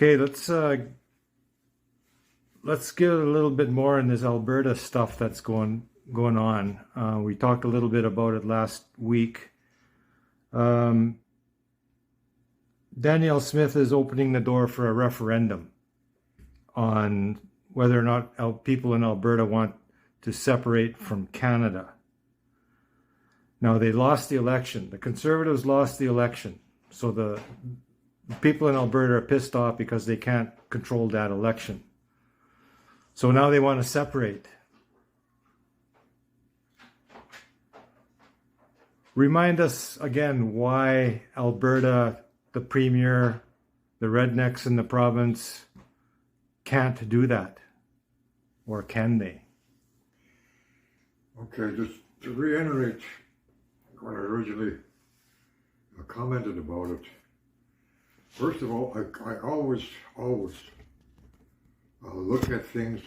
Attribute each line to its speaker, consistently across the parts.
Speaker 1: Okay, let's get a little bit more in this Alberta stuff that's going on. We talked a little bit about it last week. Danielle Smith is opening the door for a referendum on whether or not people in Alberta want to separate from Canada. Now, they lost the election. The Conservatives lost the election. So the people in Alberta are pissed off because they can't control that election. So now they want to separate. Remind us again why Alberta, the Premier, the rednecks in the province can't do that. Or can they?
Speaker 2: Okay, just to reiterate what I originally commented about it. First of all, I always look at things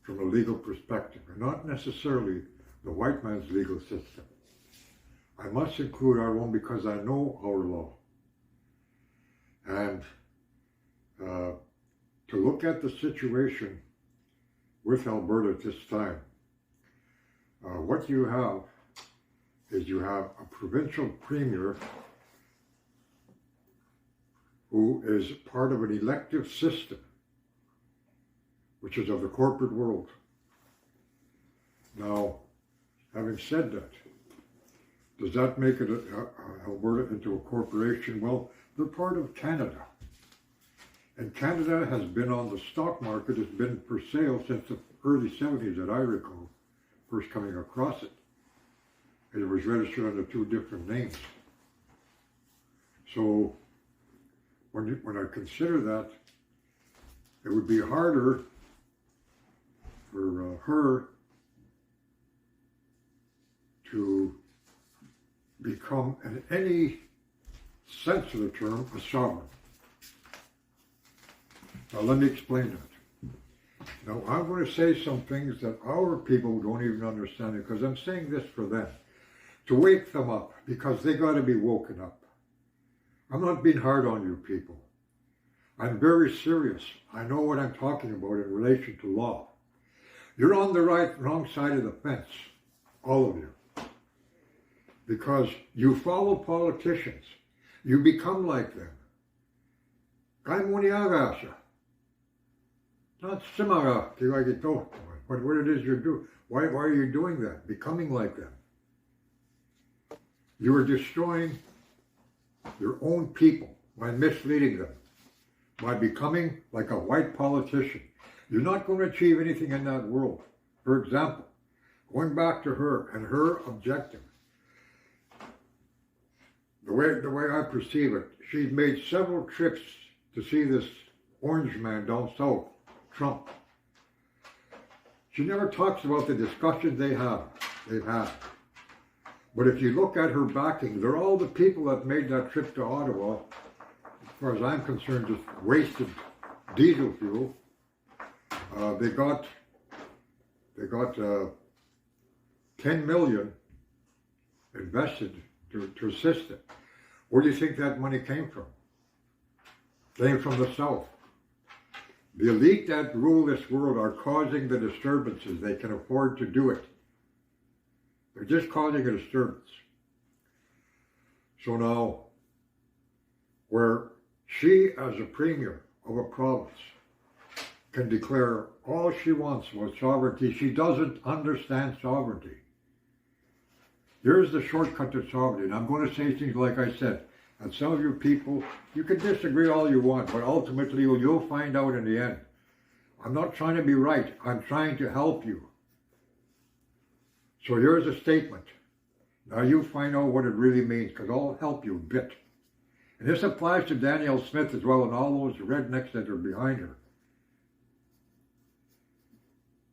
Speaker 2: from a legal perspective, and not necessarily the white man's legal system. I must include our own because I know our law. And to look at the situation with Alberta at this time, what you have is you have a provincial premier who is part of an elective system, which is of the corporate world. Now, having said that, does that make it Alberta into a corporation? Well, they're part of Canada. And Canada has been on the stock market, has been for sale since the early 70s that I recall, first coming across it. It was registered under two different names. So when I consider that, it would be harder for her to become, in any sense of the term, a sovereign. Now let me explain that. Now I'm going to say some things that our people don't even understand, because I'm saying this for them, to wake them up, because they got to be woken up. I'm not being hard on you people. I'm very serious. I know what I'm talking about in relation to law. You're on the wrong side of the fence, all of you. Because you follow politicians. You become like them. Not similar to like it don't, but what it is you do. Why are you doing that? Becoming like them. You are destroying your own people by misleading them, by becoming like a white politician. You're not going to achieve anything in that world. For example, going back to her and her objective, the way I perceive it, she's made several trips to see this orange man down south, Trump. She never talks about the discussions they've had. But if you look at her backing, they're all the people that made that trip to Ottawa, as far as I'm concerned, just wasted diesel fuel. They got 10 million invested to assist it. Where do you think that money came from? Came from the South. The elite that rule this world are causing the disturbances. They can afford to do it. They're just causing a disturbance. So now, where she, as a premier of a province, can declare all she wants about sovereignty, she doesn't understand sovereignty. Here's the shortcut to sovereignty. And I'm going to say things like I said. And some of you people, you can disagree all you want, but ultimately you'll find out in the end. I'm not trying to be right. I'm trying to help you. So here's a statement. Now you find out what it really means, because I'll help you a bit. And this applies to Danielle Smith as well, and all those rednecks that are behind her.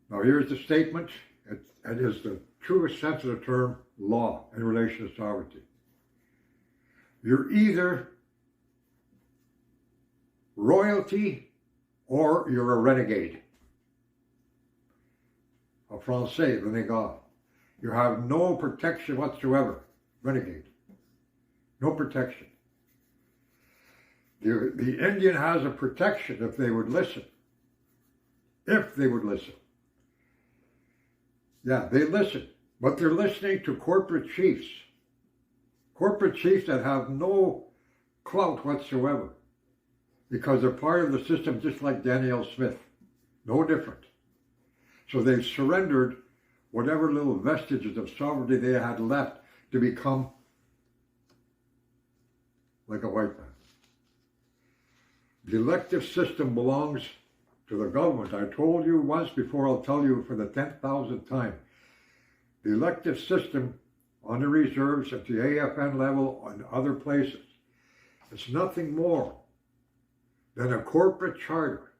Speaker 2: Now here's the statement. It is the truest sense of the term law in relation to sovereignty. You're either royalty or you're a renegade. En français, renégat. You have no protection whatsoever. Renegade. No protection. The Indian has a protection if they would listen. If they would listen. Yeah, they listen. But they're listening to corporate chiefs. Corporate chiefs that have no clout whatsoever. Because they're part of the system just like Danielle Smith. No different. So they've surrendered whatever little vestiges of sovereignty they had left to become like a white man. The elective system belongs to the government. I told you once before, I'll tell you for the 10,000th time. The elective system on the reserves at the AFN level and other places, it's nothing more than a corporate charter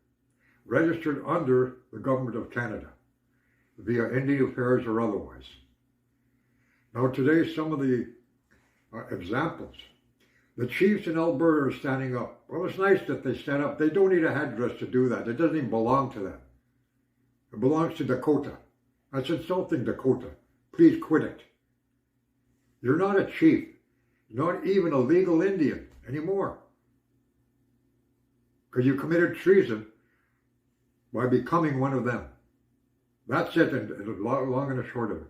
Speaker 2: registered under the government of Canada, via Indian Affairs or otherwise. Now today, some of the examples. The chiefs in Alberta are standing up. Well, it's nice that they stand up. They don't need a headdress to do that. It doesn't even belong to them. It belongs to Dakota. That's insulting, Dakota. Please quit it. You're not a chief. You're not even a legal Indian anymore. Because you committed treason by becoming one of them. That's it, and long and the short of it.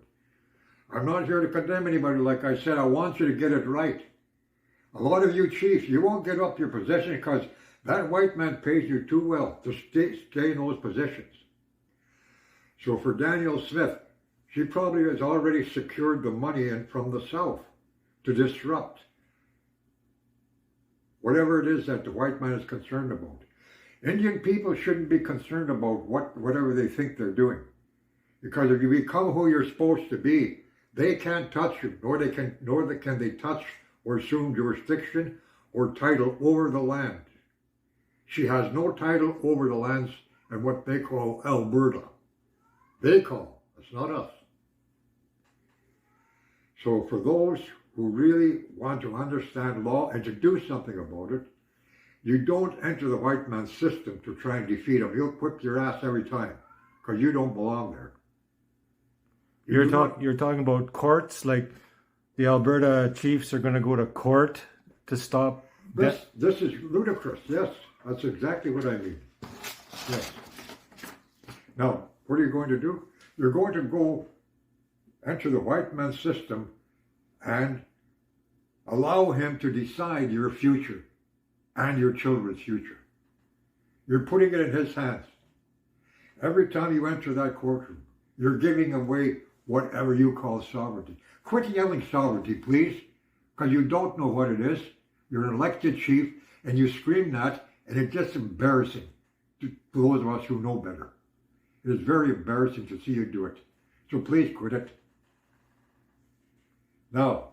Speaker 2: I'm not here to condemn anybody. Like I said, I want you to get it right. A lot of you chiefs, you won't get up your position because that white man pays you too well to stay in those positions. So for Danielle Smith, she probably has already secured the money in from the South to disrupt whatever it is that the white man is concerned about. Indian people shouldn't be concerned about whatever they think they're doing. Because if you become who you're supposed to be, they can't touch you, nor can they touch or assume jurisdiction or title over the land. She has no title over the lands and what they call Alberta. They call, it's not us. So for those who really want to understand law and to do something about it, you don't enter the white man's system to try and defeat him. He'll whip your ass every time because you don't belong there.
Speaker 1: You're talking about courts, like the Alberta chiefs are going to go to court to stop.
Speaker 2: This is ludicrous. Yes, that's exactly what I mean. Yes. Now, what are you going to do? You're going to go enter the white man's system and allow him to decide your future and your children's future. You're putting it in his hands. Every time you enter that courtroom, you're giving away whatever you call sovereignty. Quit yelling sovereignty, please, because you don't know what it is. You're an elected chief, and you scream that, and it's just embarrassing to those of us who know better. It is very embarrassing to see you do it. So please quit it. Now,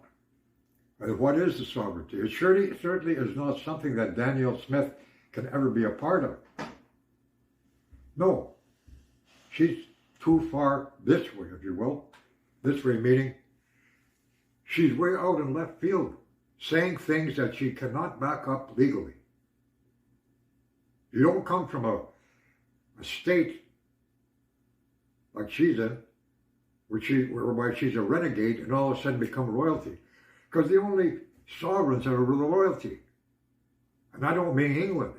Speaker 2: what is the sovereignty? It certainly is not something that Danielle Smith can ever be a part of. No. She's too far this way, if you will. This way meaning she's way out in left field, saying things that she cannot back up legally. You don't come from a state like she's in, whereby she's a renegade and all of a sudden become royalty. Because the only sovereigns are royalty. And I don't mean England.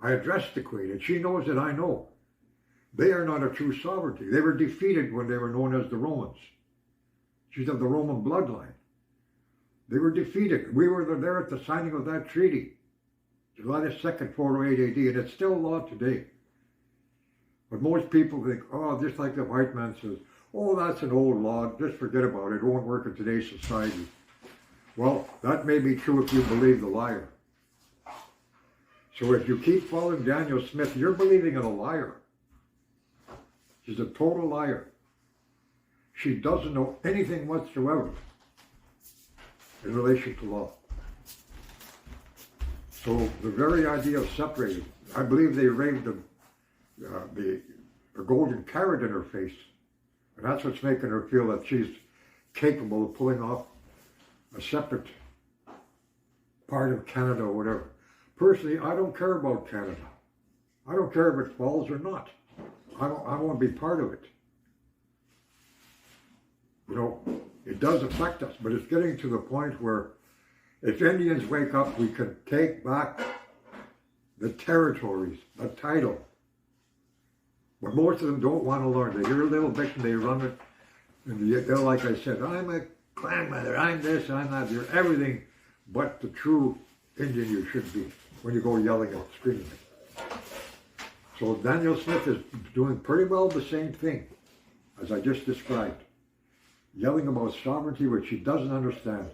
Speaker 2: I address the Queen, and she knows that I know. They are not a true sovereignty. They were defeated when they were known as the Romans. She's of the Roman bloodline. They were defeated. We were there at the signing of that treaty, July the 2nd, 408 AD, and it's still law today. But most people think, oh, just like the white man says, oh, that's an old law, just forget about it, it won't work in today's society. Well, that may be true if you believe the liar. So if you keep following Danielle Smith, you're believing in a liar. She's a total liar. She doesn't know anything whatsoever in relation to law. So the very idea of separating, I believe they raved a golden carrot in her face. And that's what's making her feel that she's capable of pulling off a separate part of Canada or whatever. Personally, I don't care about Canada. I don't care if it falls or not. I won't be part of it. You know, it does affect us, but it's getting to the point where if Indians wake up, we can take back the territories, the title. But most of them don't want to learn. They hear a little bit and they run it. And they're like I said, I'm a grandmother, I'm this, I'm that. You're everything but the true Indian you should be when you go yelling and screaming. So Daniel Smith is doing pretty well the same thing as I just described. Yelling about sovereignty, which she doesn't understand.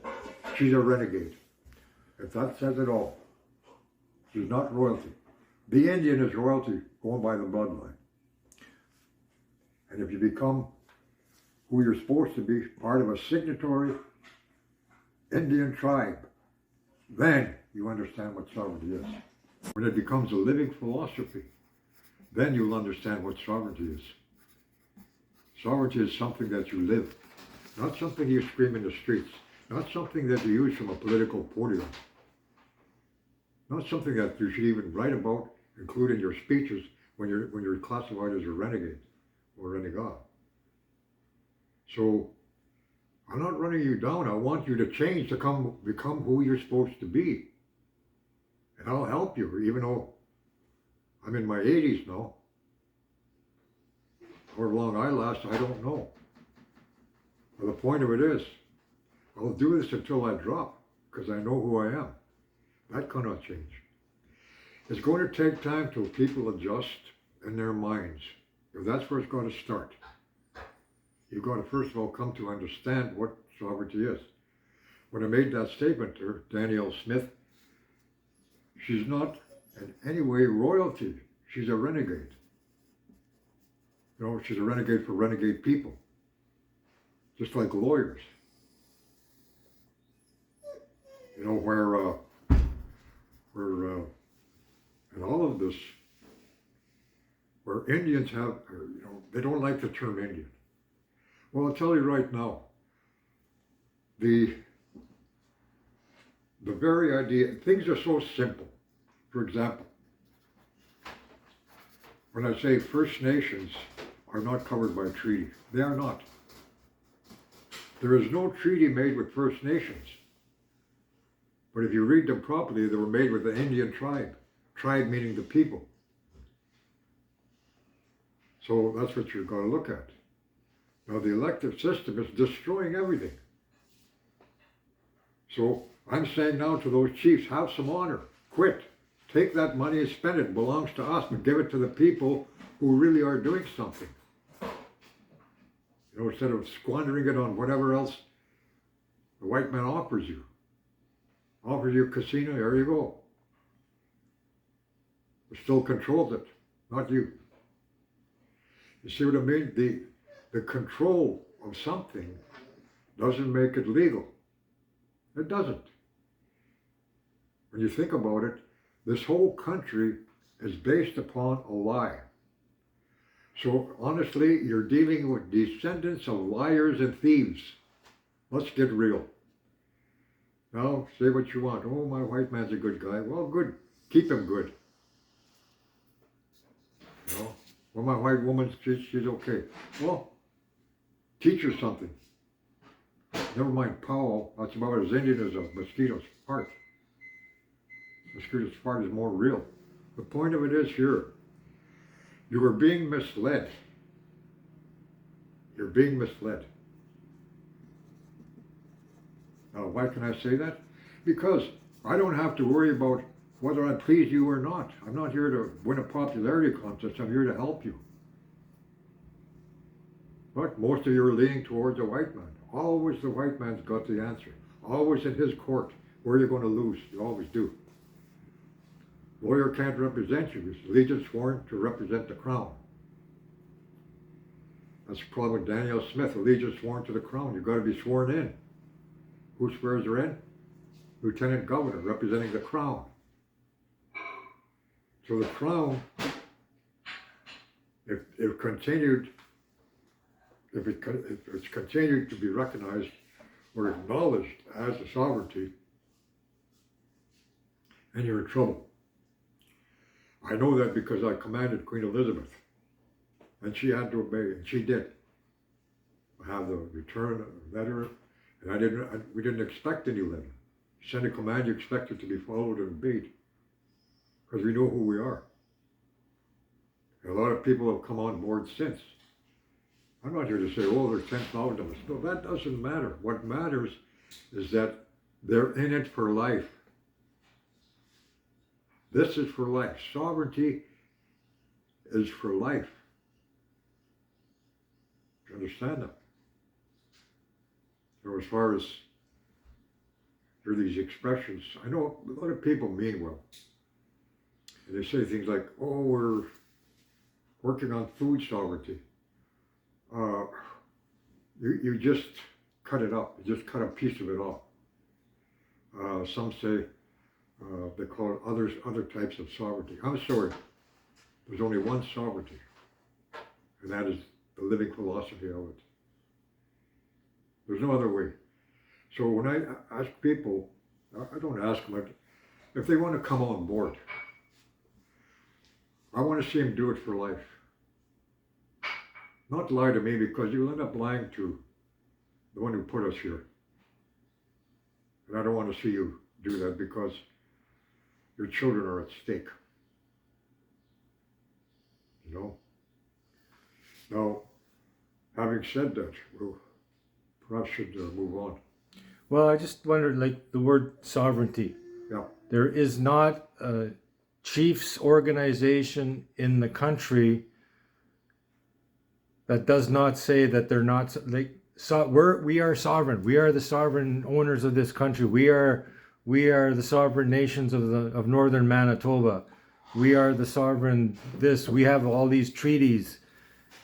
Speaker 2: She's a renegade. If that says it all. She's not royalty. The Indian is royalty going by the bloodline. And if you become who you're supposed to be, part of a signatory Indian tribe, then you understand what sovereignty is. When it becomes a living philosophy, then you'll understand what sovereignty is. Sovereignty is something that you live, not something you scream in the streets, not something that you use from a political podium, not something that you should even write about, including your speeches when you're classified as a renegade or renegade. So I'm not running you down. I want you to change to become who you're supposed to be. And I'll help you, even though I'm in my 80s now. How long I last, I don't know. But the point of it is, I'll do this until I drop, because I know who I am. That cannot change. It's going to take time till people adjust in their minds. That's where it's got to start. You've got to first of all come to understand what sovereignty is. When I made that statement to her, Danielle Smith, she's not in any way royalty. She's a renegade. You know, she's a renegade for renegade people. Just like lawyers. You know, where in all of this, where Indians have, you know, they don't like the term Indian. Well, I'll tell you right now, the very idea, things are so simple. For example, when I say First Nations are not covered by treaty, they are not. There is no treaty made with First Nations. But if you read them properly, they were made with the Indian tribe. Tribe meaning the people. So that's what you've got to look at. Now the elective system is destroying everything. So I'm saying now to those chiefs, have some honor, quit. Take that money and spend it. It belongs to us, but give it to the people who really are doing something. You know, instead of squandering it on whatever else the white man offers you. Offers you a casino, there you go. It still controls it, not you. You see what I mean? The control of something doesn't make it legal. It doesn't. When you think about it, this whole country is based upon a lie. So honestly, you're dealing with descendants of liars and thieves. Let's get real. Now, say what you want. Oh, my white man's a good guy. Well, good. Keep him good. You know? Well, my white woman, she's okay. Well, teach her something. Never mind Powell. That's about as Indian as a mosquito's fart. Mosquito's fart is more real. The point of it is here, you are being misled. You're being misled. Now, why can I say that? Because I don't have to worry about whether I please you or not. I'm not here to win a popularity contest. I'm here to help you. But most of you are leaning towards a white man. Always the white man's got the answer. Always in his court. Where you're going to lose. You always do. Lawyer can't represent you. He's legally sworn to represent the crown. That's the problem with Danielle Smith. Allegiance sworn to the crown. You've got to be sworn in. Who swears her in? Lieutenant Governor, representing the crown. So the crown, if it's continued to be recognized or acknowledged as a sovereignty, and you're in trouble. I know that because I commanded Queen Elizabeth, and she had to obey, and she did. I have the return letter, and we didn't expect any letter. You send a command, you expect it to be followed and obeyed. because we know who we are. A lot of people have come on board since. I'm not here to say, oh, there's 10,000 of us. No, that doesn't matter. What matters is that they're in it for life. This is for life. Sovereignty is for life. Do you understand that? So as far as there are these expressions, I know a lot of people mean well. And they say things like, oh, we're working on food sovereignty. You just cut it up. You just cut a piece of it off. Some say they call it other types of sovereignty. I'm sorry. There's only one sovereignty, and that is the living philosophy of it. There's no other way. So when I ask people, I don't ask them if they want to come on board. I want to see them do it for life. Not lie to me, because you'll end up lying to the one who put us here. And I don't want to see you do that, because your children are at stake. You know? Now, having said that, we'll perhaps should move on.
Speaker 1: Well, I just wondered, like the word sovereignty.
Speaker 2: Yeah.
Speaker 1: There is not a chiefs organization in the country that does not say that they're not like. So we are sovereign. We are the sovereign owners of this country. We are the sovereign nations of northern Manitoba. We are the sovereign this. We have all these treaties,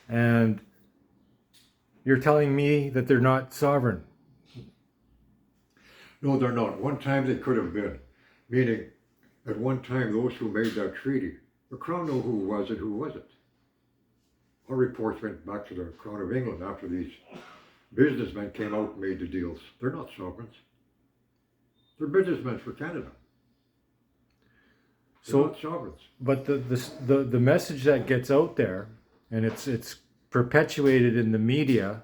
Speaker 1: and you're telling me that they're not sovereign.
Speaker 2: No, they're not. One time they could have been. Meaning, at one time, those who made that treaty, the Crown knew who was and who wasn't. Our reports went back to the Crown of England after these businessmen came out and made the deals. They're not sovereigns. They're businessmen for Canada. They're not sovereigns.
Speaker 1: But the message that gets out there, and it's perpetuated in the media,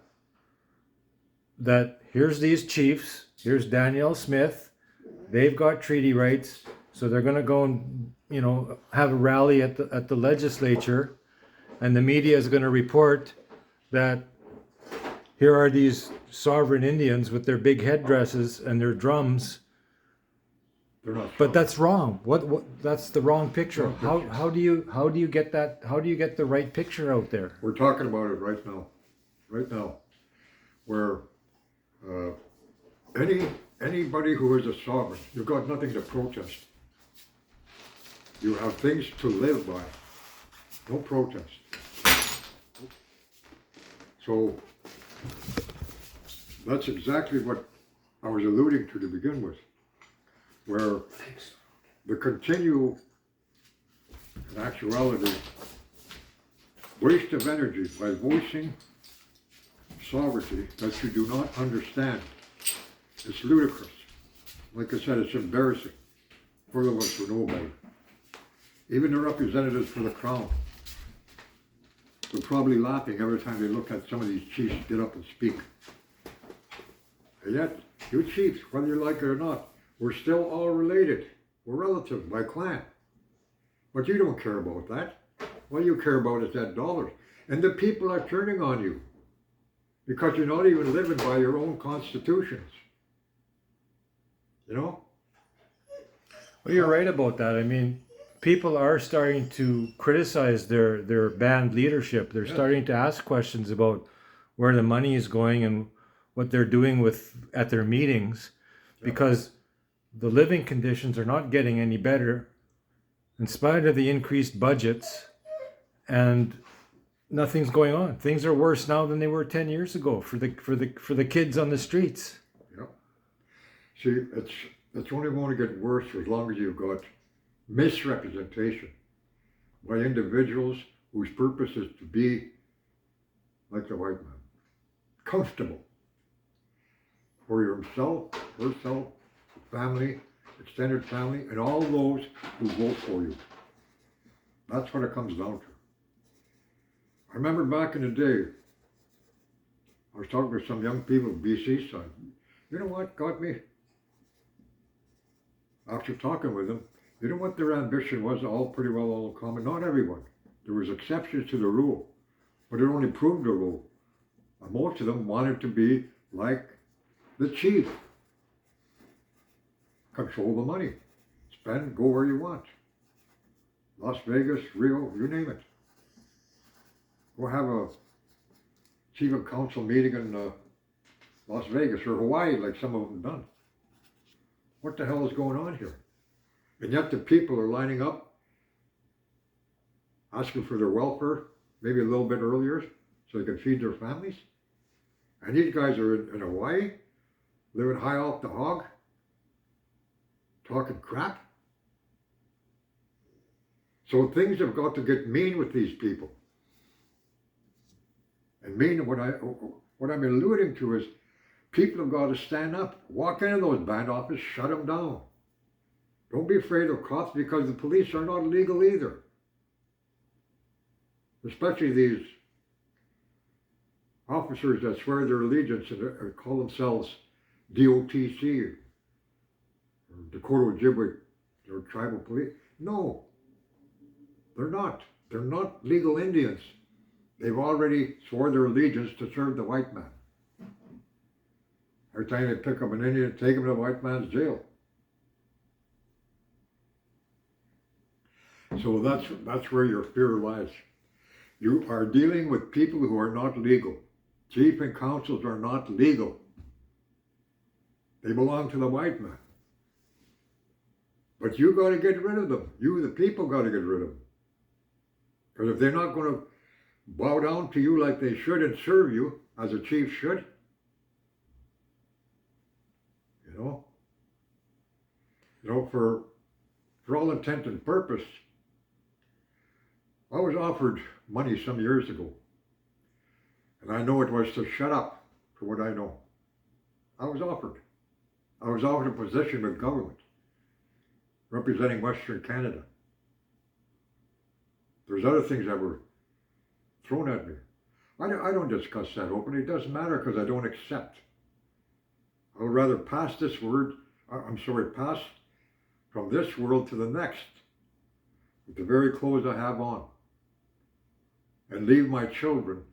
Speaker 1: that here's these chiefs, here's Danielle Smith, they've got treaty rights, so they're going to go and have a rally at the legislature, and the media is going to report that here are these sovereign Indians with their big headdresses and their drums.
Speaker 2: They're not.
Speaker 1: But that's wrong. What? That's the wrong picture. How do you get that? How do you get the right picture out there?
Speaker 2: We're talking about it right now, where anybody who is a sovereign, you've got nothing to protest. You have things to live by. No protest. So that's exactly what I was alluding to begin with, where the continual, in actuality, waste of energy by voicing sovereignty that you do not understand. It's ludicrous. Like I said, it's embarrassing for the ones who know about it. Even the representatives for the Crown, they're probably laughing every time they look at some of these chiefs get up and speak. And yet, you chiefs, whether you like it or not, we're still all related. We're relative by clan. But you don't care about that. All you care about is that dollar. And the people are turning on you because you're not even living by your own constitutions. You know?
Speaker 1: Well, you're right about that. I mean, people are starting to criticize their band leadership. They're starting to ask questions about where the money is going and what they're doing at their meetings, because the living conditions are not getting any better in spite of the increased budgets, and nothing's going on. Things are worse now than they were 10 years ago for the kids on the streets.
Speaker 2: Yeah. See, it's only going to get worse as long as you've got misrepresentation by individuals whose purpose is to be like the white man, comfortable for yourself, herself, family, extended family, and all those who vote for you. That's what it comes down to. I remember back in the day, I was talking to some young people in BC side. You know what got me? After talking with them, You know what their ambition was? All pretty well all common. Not everyone. There was exceptions to the rule, but it only proved the rule. And most of them wanted to be like the chief. Control the money. Spend, go where you want. Las Vegas, Rio, you name it. Go have a chief of council meeting in Las Vegas or Hawaii like some of them done. What the hell is going on here? And yet the people are lining up, asking for their welfare, maybe a little bit earlier, so they can feed their families. And these guys are in Hawaii, living high off the hog, talking crap. So things have got to get mean with these people. And mean, what I'm alluding to is people have got to stand up, walk into those band offices, shut them down. Don't be afraid of cops because the police are not legal either. Especially these officers that swear their allegiance and call themselves DOTC or Dakota Ojibwe or tribal police. No, they're not. They're not legal Indians. They've already swore their allegiance to serve the white man. Every time they pick up an Indian, take him to the white man's jail. So that's where your fear lies. You are dealing with people who are not legal. Chief and councils are not legal. They belong to the white man. But you got to get rid of them. You, the people, got to get rid of them. Because if they're not going to bow down to you like they should and serve you as a chief should, you know, for all intent and purpose, I was offered money some years ago, and I know it was to shut up for what I know. I was offered a position with government, representing Western Canada. There's other things that were thrown at me. I don't discuss that openly. It doesn't matter because I don't accept. I would rather pass pass from this world to the next with the very clothes I have on and leave my children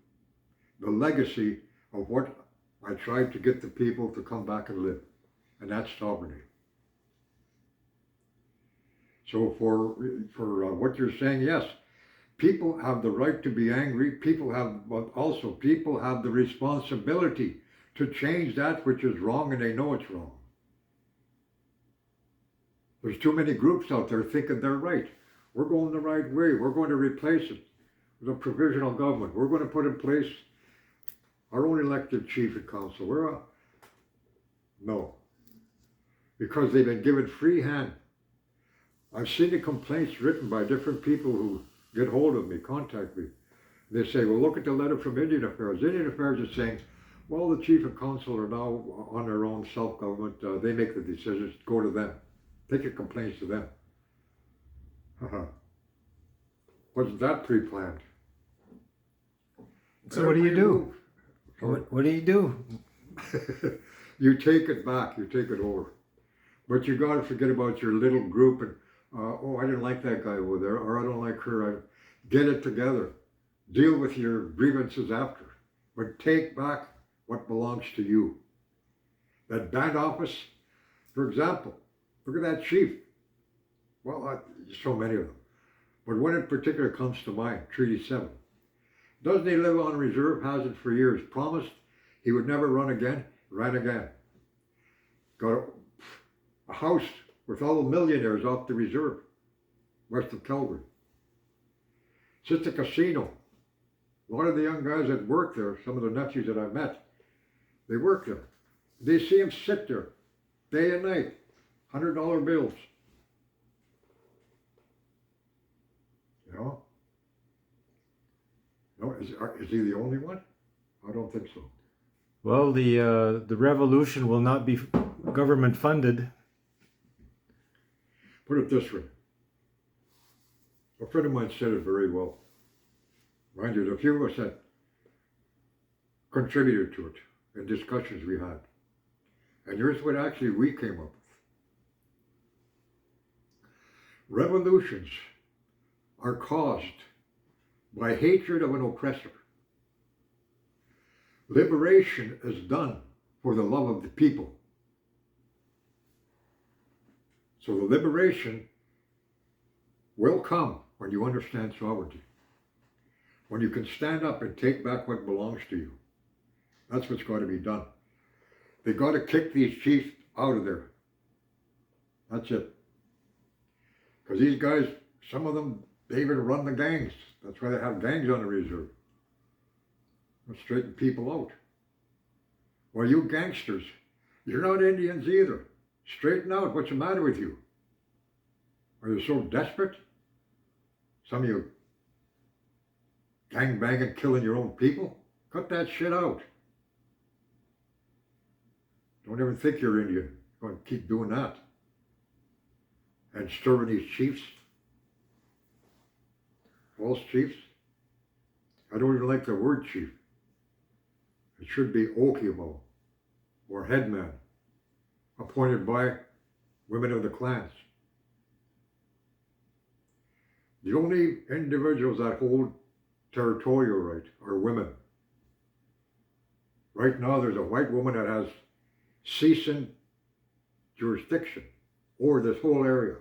Speaker 2: the legacy of what I tried to get the people to come back and live, and that's sovereignty. So for what you're saying, yes, people have the right to be angry. But also people have the responsibility to change that which is wrong, and they know it's wrong. There's too many groups out there thinking they're right. We're going the right way. We're going to replace it with a provisional government. We're going to put in place our own elected chief and council. No. Because they've been given free hand. I've seen the complaints written by different people who get hold of me, contact me. They say, well, look at the letter from Indian Affairs. Indian Affairs is saying, well, the chief and council are now on their own self-government. They make the decisions. Go to them. Take your complaints to them. Wasn't that pre-planned?
Speaker 1: So what do you do? What do you do?
Speaker 2: You take it back. You take it over. But you got to forget about your little group and, oh, I didn't like that guy over there, or I don't like her. Get it together. Deal with your grievances after. But take back what belongs to you. That band office, for example, look at that chief. Well, so many of them. But one in particular comes to mind, Treaty 7. Doesn't he live on reserve? Has it for years. Promised he would never run again. Ran again. Got a house with all the millionaires off the reserve, west of Calgary. Sits a casino. A lot of the young guys that work there, some of the nephews that I met, they work there. They see him sit there day and night, $100 bills. You know? No, is he the only one? I don't think so.
Speaker 1: Well, the revolution will not be government funded.
Speaker 2: Put it this way. A friend of mine said it very well. Mind you, a few of us had contributed to it in discussions we had. And here's what actually we came up with. Revolutions are caused by hatred of an oppressor. Liberation is done for the love of the people. So the liberation will come when you understand sovereignty. When you can stand up and take back what belongs to you. That's what's got to be done. They got to kick these chiefs out of there. That's it. Because these guys, some of them, they even run the gangs. That's why they have gangs on the reserve. They'll straighten people out. Well, you gangsters, you're not Indians either. Straighten out. What's the matter with you? Are you so desperate? Some of you gangbanging, killing your own people? Cut that shit out. Don't even think you're Indian. You're going to keep doing that. And stirring these chiefs. False chiefs. I don't even like the word chief. It should be Okimo or headman, appointed by women of the clans. The only individuals that hold territorial right are women. Right now there's a white woman that has ceasing jurisdiction over this whole area.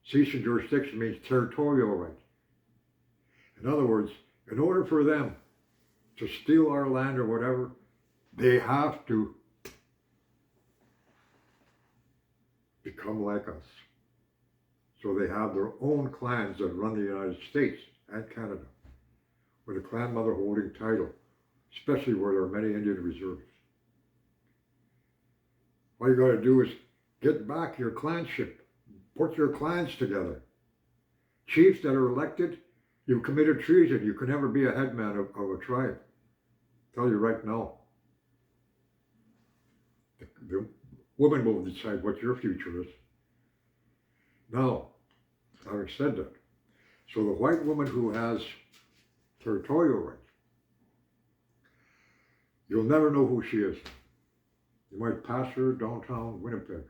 Speaker 2: Ceasing jurisdiction means territorial right. In other words, in order for them to steal our land or whatever, they have to become like us. So they have their own clans that run the United States and Canada, with a clan mother holding title, especially where there are many Indian reserves. All you got to do is get back your clanship, put your clans together. Chiefs that are elected, you've committed treason. You can never be a headman of a tribe. I'll tell you right now. The woman will decide what your future is. Now, having said that, so the white woman who has territorial rights, you'll never know who she is. You might pass her downtown Winnipeg.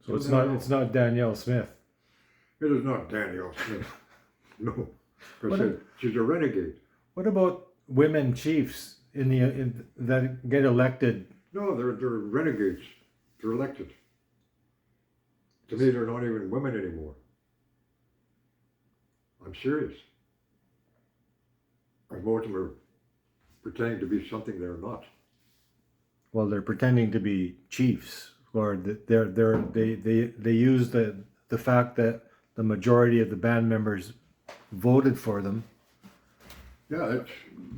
Speaker 1: So it's not Danielle Smith.
Speaker 2: It is not Danielle Smith. No, because she's a renegade.
Speaker 1: What about women chiefs that get elected?
Speaker 2: No, they're renegades. They're elected. To me, they're not even women anymore. I'm serious. And most of them are pretending to be something they're not.
Speaker 1: Well, they're pretending to be chiefs, or they use the fact that the majority of the band members voted for them.
Speaker 2: Yeah,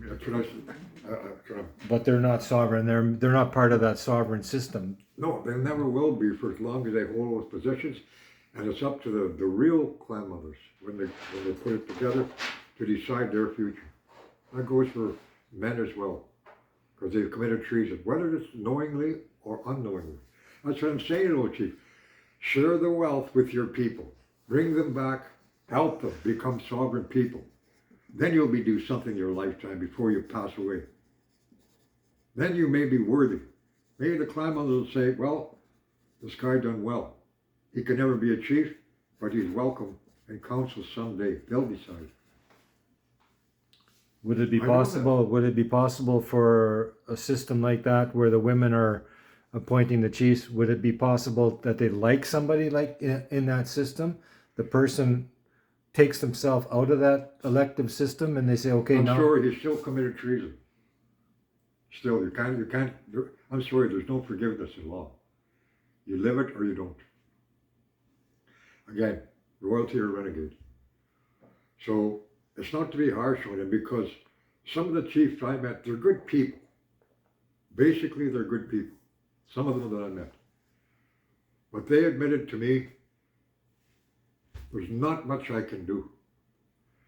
Speaker 2: that's what I said.
Speaker 1: But they're not sovereign. They're not part of that sovereign system.
Speaker 2: No, they never will be for as long as they hold those positions. And it's up to the real clan mothers when they put it together to decide their future. That goes for men as well, because they've committed treason, whether it's knowingly or unknowingly. That's what I'm saying, old chief. Share the wealth with your people. Bring them back. Help them become sovereign people. Then you'll do something in your lifetime before you pass away. Then you may be worthy. Maybe the clan mothers will say, well, this guy done well. He can never be a chief, but he's welcome in council someday. They'll decide.
Speaker 1: Would it be possible? Would it be possible for a system like that, where the women are appointing the chiefs? Would it be possible that they like somebody like in that system? The person takes themselves out of that elective system, and they say, "Okay,
Speaker 2: I'm sorry, he still committed treason. Still, you can't. I'm sorry, there's no forgiveness in law. You live it or you don't. Again, royalty or renegade. So it's not to be harsh on them, because some of the chiefs I met, they're good people. Basically, they're good people. Some of them that I met. But they admitted to me, there's not much I can do.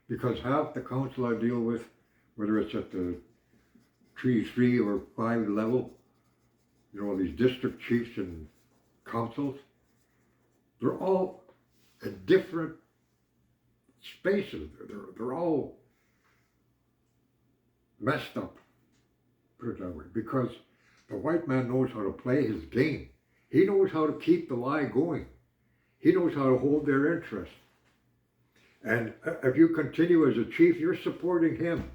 Speaker 2: Because half the council I deal with, whether it's at the Treaty 3 or 5 level, you know, these district chiefs and councils, they're all in different spaces. They're all messed up, put it that way, because the white man knows how to play his game. He knows how to keep the lie going. He knows how to hold their interest. And if you continue as a chief, you're supporting him.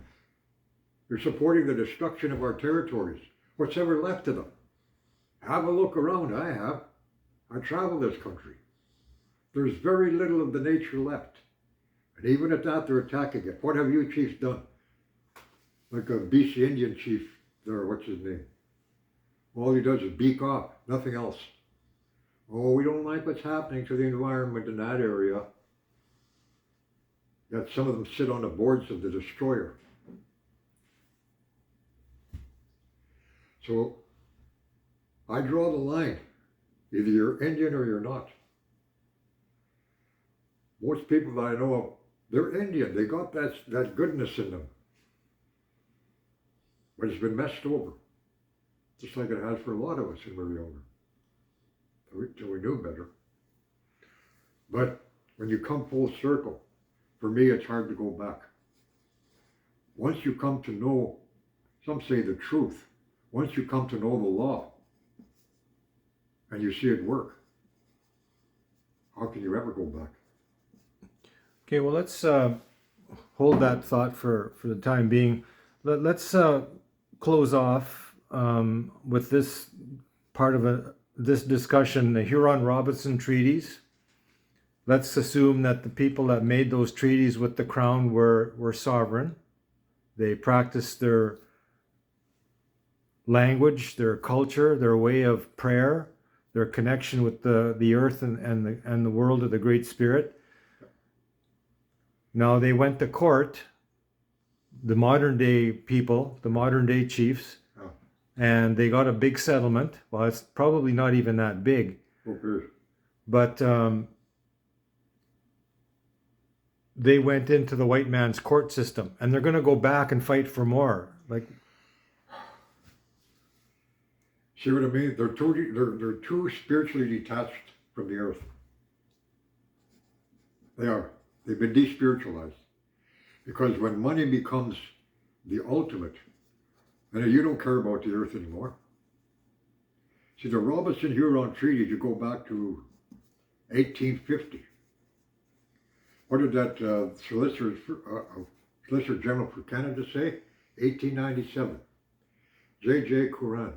Speaker 2: You're supporting the destruction of our territories. What's ever left of them? Have a look around. I have. I travel this country. There's very little of the nature left. And even at that, they're attacking it. What have you chiefs done? Like a BC Indian chief there, what's his name? All he does is beak off, nothing else. Oh, we don't like what's happening to the environment in that area. Yet some of them sit on the boards of the destroyer. So I draw the line. Either you're Indian or you're not. Most people that I know of, they're Indian. They got that goodness in them. But it's been messed over. Just like it has for a lot of us when we were younger. Till we knew better. But when you come full circle, for me it's hard to go back. Once you come to know, some say the truth, once you come to know the law, and you see it work, how can you ever go back?
Speaker 1: Okay, well, let's hold that thought for the time being. Let's close off with this part of this discussion, the Huron-Robinson treaties. Let's assume that the people that made those treaties with the Crown were sovereign. They practiced their language, their culture, their way of prayer, their connection with the earth and the world of the Great Spirit. Now they went to court, the modern day people, the modern day chiefs, and they got a big settlement. Well, it's probably not even that big.
Speaker 2: Okay.
Speaker 1: But they went into the white man's court system, and they're going to go back and fight for more. Like,
Speaker 2: see what I mean? They're too spiritually detached from the earth. They are. They've been despiritualized. Because when money becomes the ultimate, then you don't care about the earth anymore. See, the Robinson-Huron treaties, you go back to 1850. What did that Solicitor General for Canada say? 1897. J.J. Curran,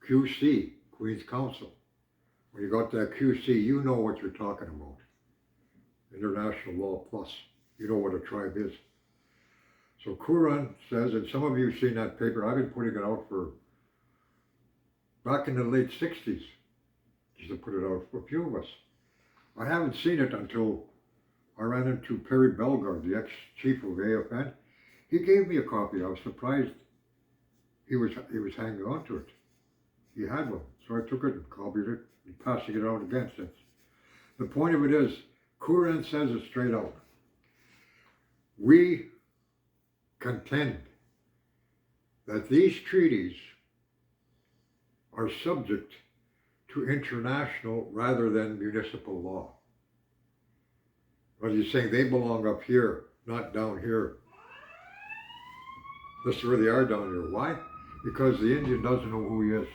Speaker 2: QC, Queen's Counsel. When you got that QC, you know what you're talking about. International Law Plus. You know what a tribe is. So Curran says, and some of you have seen that paper, I've been putting it out for, back in the late 60s, just to put it out for a few of us. I haven't seen it until I ran into Perry Bellegarde, the ex-chief of AFN. He gave me a copy. I was surprised he was hanging on to it. He had one. So I took it and copied it and passing it out again since. The point of it is, Curran says it straight out. We contend that these treaties are subject to international rather than municipal law. But he's saying they belong up here, not down here. This is where they are down here. Why? Because the Indian doesn't know who he is.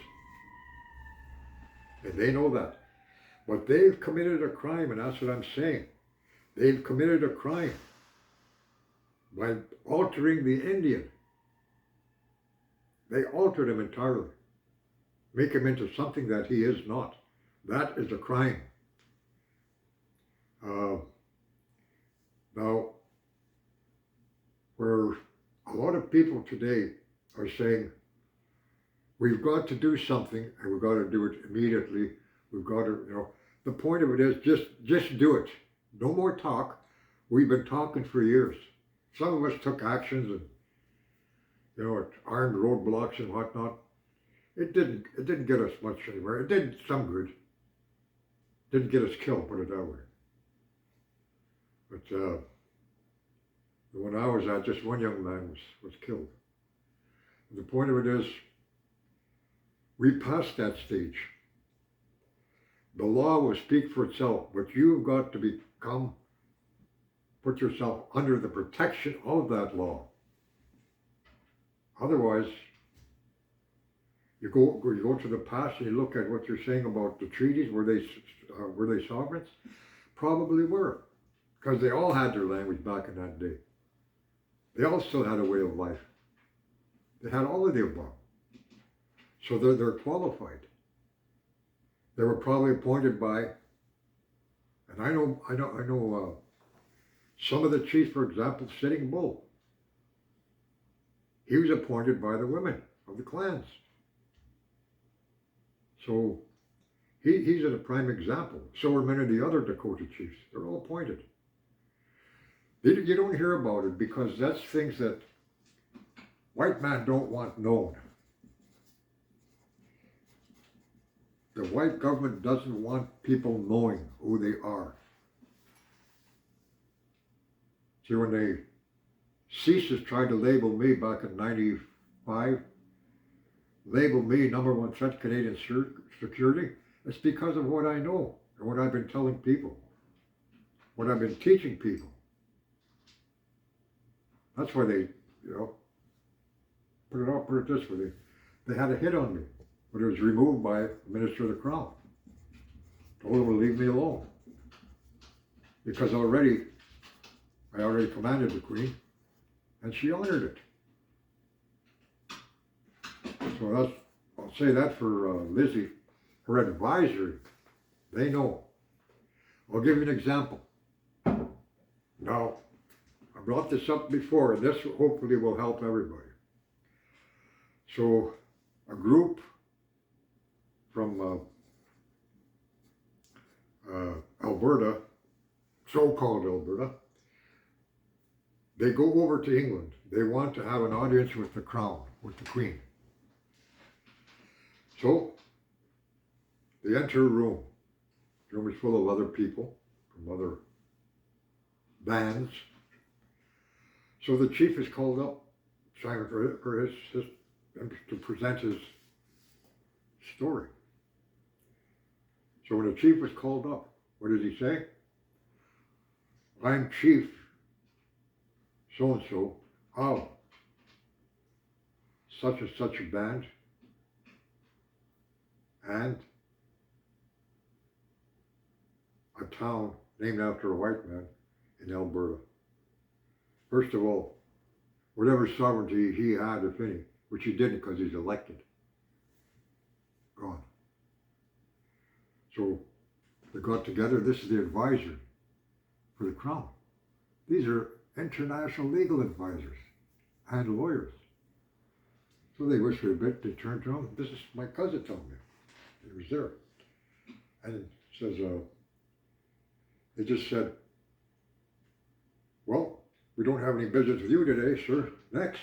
Speaker 2: And they know that. But they've committed a crime, and that's what I'm saying. They've committed a crime by altering the Indian. They altered him entirely. Make him into something that he is not. That is a crime. Now, where a lot of people today are saying, we've got to do something, and we've got to do it immediately. We've got to, the point of it is just do it. No more talk. We've been talking for years. Some of us took actions and, armed roadblocks and whatnot. It didn't get us much anywhere. It did some good. Didn't get us killed, put it that way. But when I was at, just one young man was killed. And the point of it is, we passed that stage. The law will speak for itself, but you've got to put yourself under the protection of that law. Otherwise, You go to the past and you look at what you're saying about the treaties. Were they sovereigns? Probably were, because they all had their language back in that day. They all still had a way of life. They had all of the above. So they're qualified. They were probably appointed by, and I know some of the chiefs, for example, Sitting Bull. He was appointed by the women of the clans. So he's a prime example. So are many of the other Dakota chiefs. They're all appointed. You don't hear about it because that's things that white man don't want known. The white government doesn't want people knowing who they are. See, when they CSIS tried to label me back in '95, label me #1 threat to Canadian security, it's because of what I know and what I've been telling people, what I've been teaching people. That's why they, put it this way, they had a hit on me, but it was removed by the Minister of the Crown. Told him to leave me alone. Because I already commanded the Queen, and she honored it. So I'll say that for Lizzie, her advisory, they know. I'll give you an example. Now, I brought this up before, and this hopefully will help everybody. So, a group from Alberta, so-called Alberta, they go over to England. They want to have an audience with the Crown, with the Queen. So, they enter a room. The room is full of other people from other bands. So the chief is called up, Simon, for his to present his story. So when the chief was called up, what did he say? I'm chief so-and-so of such and such a band, and a town named after a white man in Alberta. First of all, whatever sovereignty he had, if any, which he didn't because he's elected, gone. So they got together. This is the advisor for the Crown. These are international legal advisors and lawyers. So they whispered a bit. They turned to him. This is my cousin telling me. He was there. And it says, they just said, well, we don't have any business with you today, sir. Next.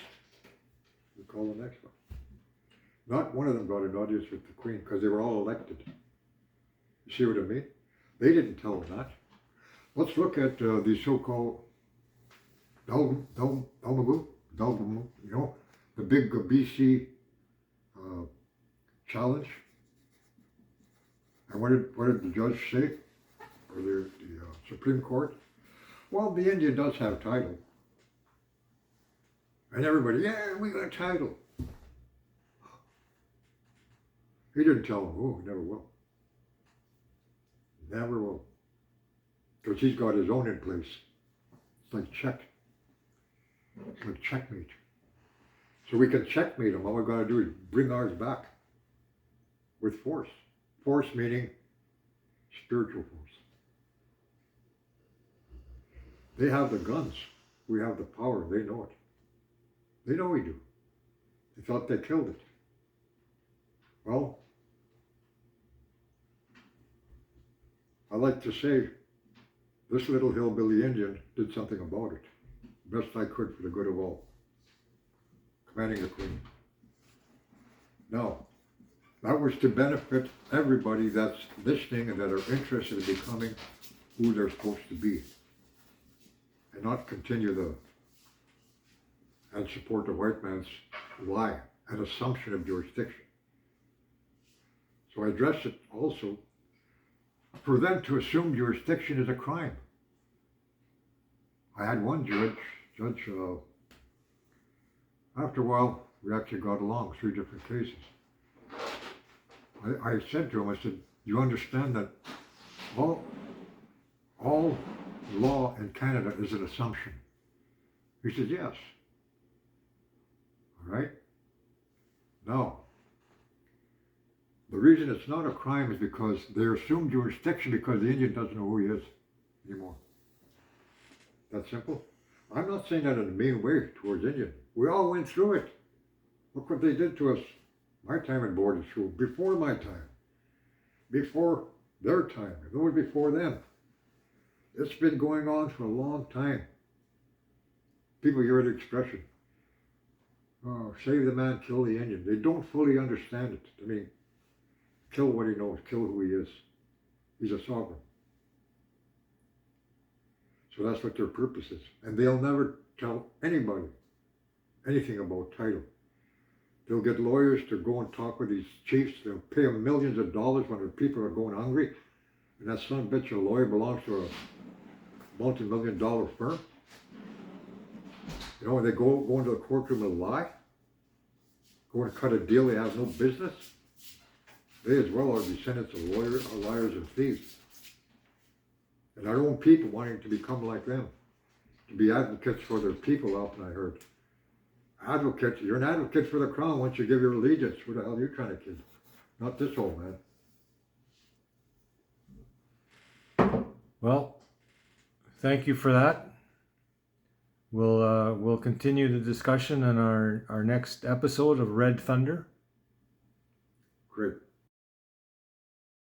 Speaker 2: We call the next one. Not one of them got an audience with the Queen because they were all elected. You see what I mean? They didn't tell them that. Let's look at the so-called Dalmagu, the big BC challenge. And what did the judge say? Or the Supreme Court? Well, the Indian does have title. And everybody, yeah, we got a title. He didn't tell them who, he never will. Never will. Because he's got his own in place. It's like It's like checkmate. So we can checkmate them. All we got to do is bring ours back with force. Force meaning spiritual force. They have the guns. We have the power. They know it. They know we do. They thought they killed it. Well, I like to say this little hillbilly Indian did something about it. Best I could for the good of all. Commanding the Queen. Now, that was to benefit everybody that's listening and that are interested in becoming who they're supposed to be. And not continue and support the white man's lie and assumption of jurisdiction. So I address it also. For them to assume jurisdiction is a crime. I had one judge, after a while, we actually got along, 3 different cases. I said to him, I said, you understand that all law in Canada is an assumption? He said, yes. All right? Now, the reason it's not a crime is because they assume jurisdiction because the Indian doesn't know who he is anymore. That simple. I'm not saying that in a mean way towards Indian. We all went through it. Look what they did to us. My time in boarding school, before my time, before their time, it was before them. It's been going on for a long time. People hear the expression, oh, save the man, kill the Indian. They don't fully understand it. I mean, kill what he knows, kill who he is. He's a sovereign. So that's what their purpose is. And they'll never tell anybody anything about title. They'll get lawyers to go and talk with these chiefs. They'll pay them millions of dollars when their people are going hungry. And that son of a bitch, a lawyer, belongs to a multi-million-dollar firm. You know, when they go into the courtroom and lie, go and cut a deal they have no business, they as well are descendants of liars and thieves. And our own people wanting to become like them, to be advocates for their people, often I heard. Advocates, you're an advocate for the crown once you give your allegiance. What the hell are you trying to kid? Not this old man.
Speaker 1: Well, thank you for that. We'll continue the discussion in our next episode of Red Thunder.
Speaker 2: Great.